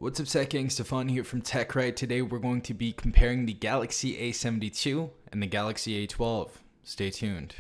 What's up, Tech Gang? Stefan here from TechRight. Today we're going to be comparing the Galaxy A72 and the Galaxy A12. Stay tuned.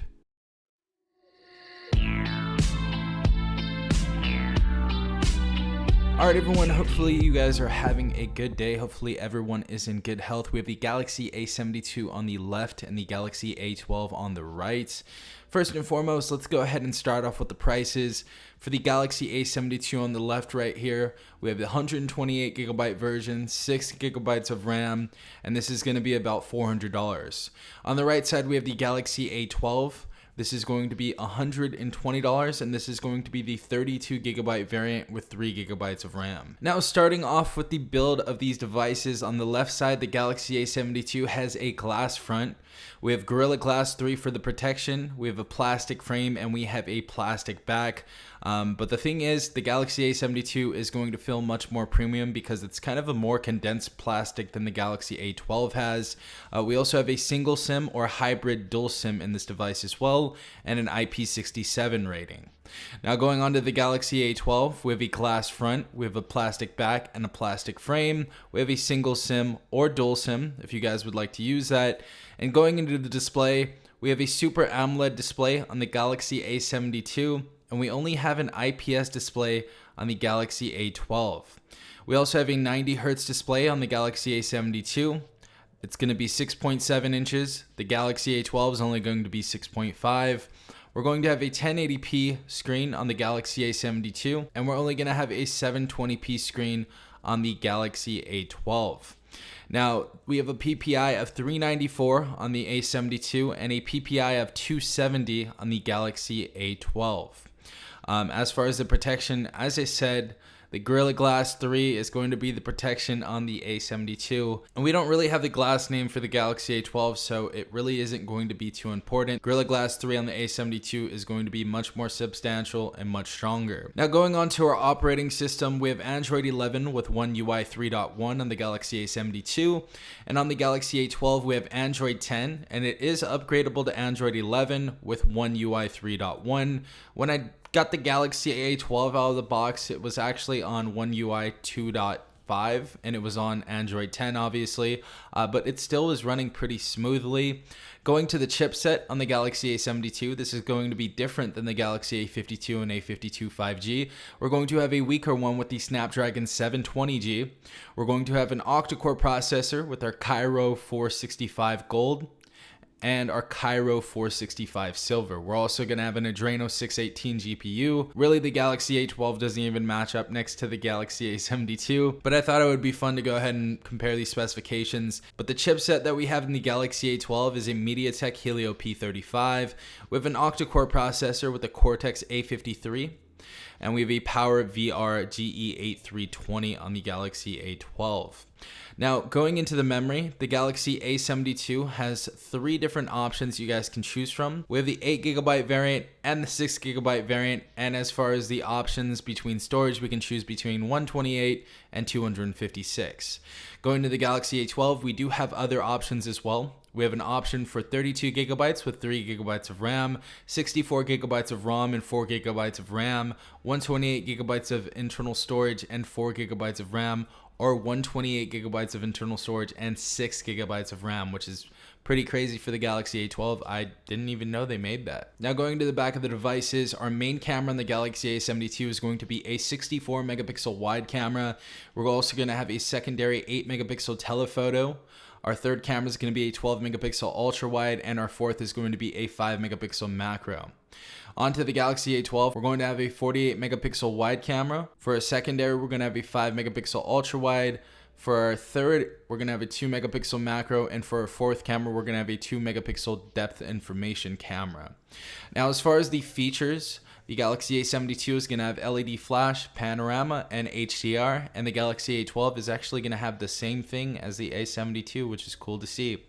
Alright everyone, hopefully you guys are having a good day. Hopefully everyone is in good health. We have the Galaxy A72 on the left and the Galaxy A12 on the right. First and foremost, let's go ahead and start off with the prices. For the Galaxy A72 on the left right here, we have the 128GB version, 6GB of RAM, and this is going to be about $400. On the right side, we have the Galaxy A12. This is going to be $120, and this is going to be the 32GB variant with 3GB of RAM. Now, starting off with the build of these devices, on the left side, the Galaxy A72 has a glass front. We have Gorilla Glass 3 for the protection, we have a plastic frame, and we have a plastic back. But the thing is, the Galaxy A72 is going to feel much more premium because it's kind of a more condensed plastic than the Galaxy A12 has. We also have a single SIM or hybrid dual SIM in this device as well, and an IP67 rating. Now, going on to the Galaxy A12, we have a glass front, we have a plastic back and a plastic frame. We have a single SIM or dual SIM if you guys would like to use that. And going into the display, we have a Super AMOLED display on the Galaxy A72, and we only have an IPS display on the Galaxy A12. We also have a 90Hz display on the Galaxy A72. It's going to be 6.7 inches. The Galaxy A12 is only going to be 6.5. We're going to have a 1080p screen on the Galaxy A72, and we're only going to have a 720p screen on the Galaxy A12. Now, we have a PPI of 394 on the A72 and a PPI of 270 on the Galaxy A12. As far as the protection, as I said, the Gorilla Glass 3 is going to be the protection on the A72. And we don't really have the glass name for the Galaxy A12, so it really isn't going to be too important. Gorilla Glass 3 on the A72 is going to be much more substantial and much stronger. Now, going on to our operating system, we have Android 11 with One UI 3.1 on the Galaxy A72. And on the Galaxy A12, we have Android 10, and it is upgradable to Android 11 with One UI 3.1. When I got the Galaxy A12 out of the box, it was actually on One UI 2.5, and it was on Android 10 obviously, but it still was running pretty smoothly. Going to the chipset on the Galaxy A72, this is going to be different than the Galaxy A52 and A52 5G. We're going to have a weaker one with the Snapdragon 720G. We're going to have an octa-core processor with our Cairo 465 Gold and our Cairo 465 Silver. We're also going to have an Adreno 618 GPU. Really, the Galaxy A12 doesn't even match up next to the Galaxy A72, but I thought it would be fun to go ahead and compare these specifications. But the chipset that we have in the Galaxy A12 is a MediaTek Helio P35. We have an octa-core processor with a Cortex A53. And we have a Power VR GE8320 on the Galaxy A12. Now, going into the memory, the Galaxy A72 has 3 different options you guys can choose from. We have the 8GB variant and the 6GB variant, and as far as the options between storage, we can choose between 128 and 256. Going to the Galaxy A12, we do have other options as well. We have an option for 32GB with 3GB of RAM, 64GB of ROM and 4GB of RAM, 128GB of internal storage and 4GB of RAM, or 128GB of internal storage and 6GB of RAM, which is pretty crazy for the Galaxy A12. I didn't even know they made that. Now, going to the back of the devices, our main camera on the Galaxy A72 is going to be a 64 megapixel wide camera. We're also going to have a secondary 8 megapixel telephoto. Our third camera is going to be a 12 megapixel ultra wide, and our fourth is going to be a 5 megapixel macro. Onto the Galaxy A12, we're going to have a 48 megapixel wide camera. For a secondary, we're going to have a 5 megapixel ultra wide. For our third, we're going to have a 2 megapixel macro, and for our fourth camera, we're going to have a 2 megapixel depth information camera. Now, as far as the features, the Galaxy A72 is going to have LED flash, panorama, and HDR, and the Galaxy A12 is actually going to have the same thing as the A72, which is cool to see.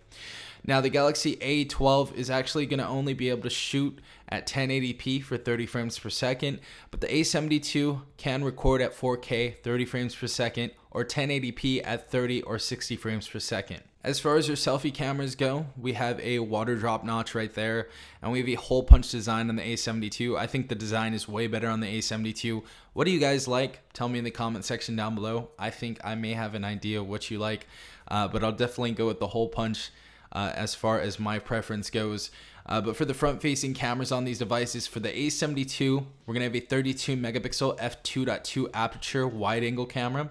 Now, the Galaxy A12 is actually going to only be able to shoot at 1080p for 30 frames per second, but the A72 can record at 4K 30 frames per second or 1080p at 30 or 60 frames per second. As far as your selfie cameras go, we have a water drop notch right there, and we have a hole punch design on the A72. I think the design is way better on the A72. What do you guys like? Tell me in the comment section down below. I think I may have an idea of what you like, but I'll definitely go with the hole punch as far as my preference goes. But for the front-facing cameras on these devices, for the A72, we're going to have a 32 megapixel f2.2 aperture wide-angle camera.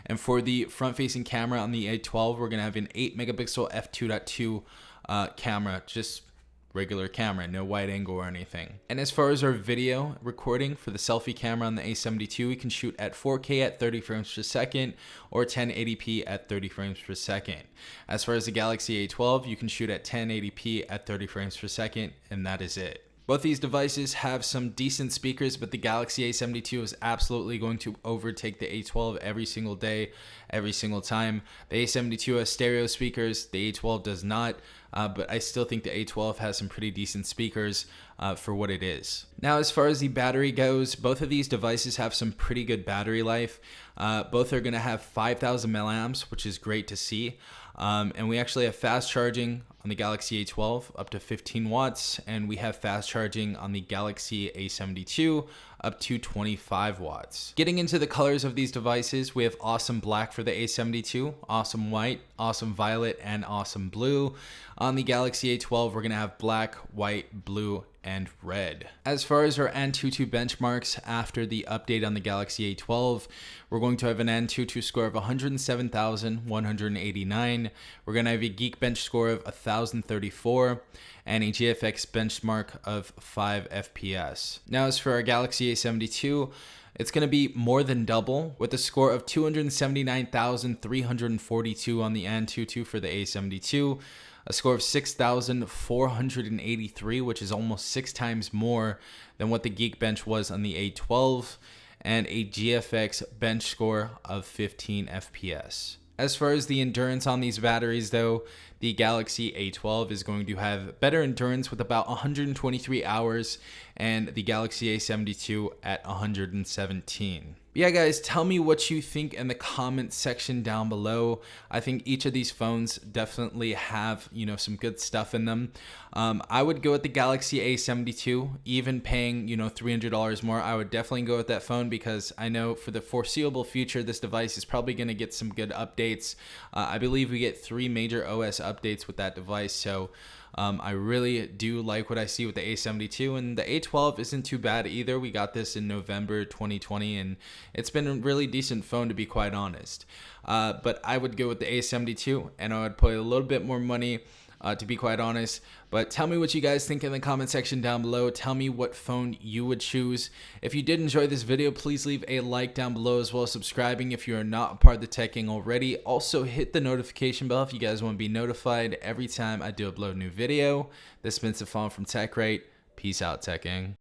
And for the front-facing camera on the A12, we're going to have an 8 megapixel f2.2 camera, just regular camera, no wide angle or anything. And as far as our video recording for the selfie camera on the A72, we can shoot at 4K at 30 frames per second or 1080p at 30 frames per second. As far as the Galaxy A12, you can shoot at 1080p at 30 frames per second, and that is it. Both these devices have some decent speakers, but the Galaxy A72 is absolutely going to overtake the A12 every single day, every single time. The A72 has stereo speakers, the A12 does not, but I still think the A12 has some pretty decent speakers for what it is. Now, as far as the battery goes, both of these devices have some pretty good battery life. Both are going to have 5,000 milliamps, which is great to see. And we actually have fast charging on the Galaxy A12 up to 15 watts, and we have fast charging on the Galaxy A72 up to 25 watts. Getting into the colors of these devices, we have awesome black for the A72, awesome white, awesome violet, and awesome blue. On the Galaxy A12, we're going to have black, white, blue, and red. As far as our AnTuTu benchmarks after the update on the Galaxy A12, we're going to have an AnTuTu score of 107,189. We're going to have a Geekbench score of 1,034 and a GFX benchmark of 5 FPS. Now, as for our Galaxy A72, it's going to be more than double with a score of 279,342 on the AnTuTu for the A72. A score of 6,483, which is almost 6 times more than what the Geekbench was on the A12, and a GFX bench score of 15 FPS. As far as the endurance on these batteries though, the Galaxy A12 is going to have better endurance with about 123 hours and the Galaxy A72 at 117. Yeah, guys, tell me what you think in the comment section down below. I think each of these phones definitely have, some good stuff in them. I would go with the Galaxy A72, even paying, $300 more. I would definitely go with that phone because I know for the foreseeable future, this device is probably going to get some good updates. I believe we get 3 major OS updates with that device. So I really do like what I see with the A72, and the A12 isn't too bad either. We got this in November 2020, and it's been a really decent phone to be quite honest. But I would go with the A72, and I would put a little bit more money to be quite honest. But tell me what you guys think in the comment section down below. Tell me what phone you would choose. If you did enjoy this video, please leave a like down below, as well as subscribing if you are not a part of the Tech Gang already. Also hit the notification bell if you guys want to be notified every time I do upload a new video. This has been Selfie from TechRight. Peace out, Tech Gang.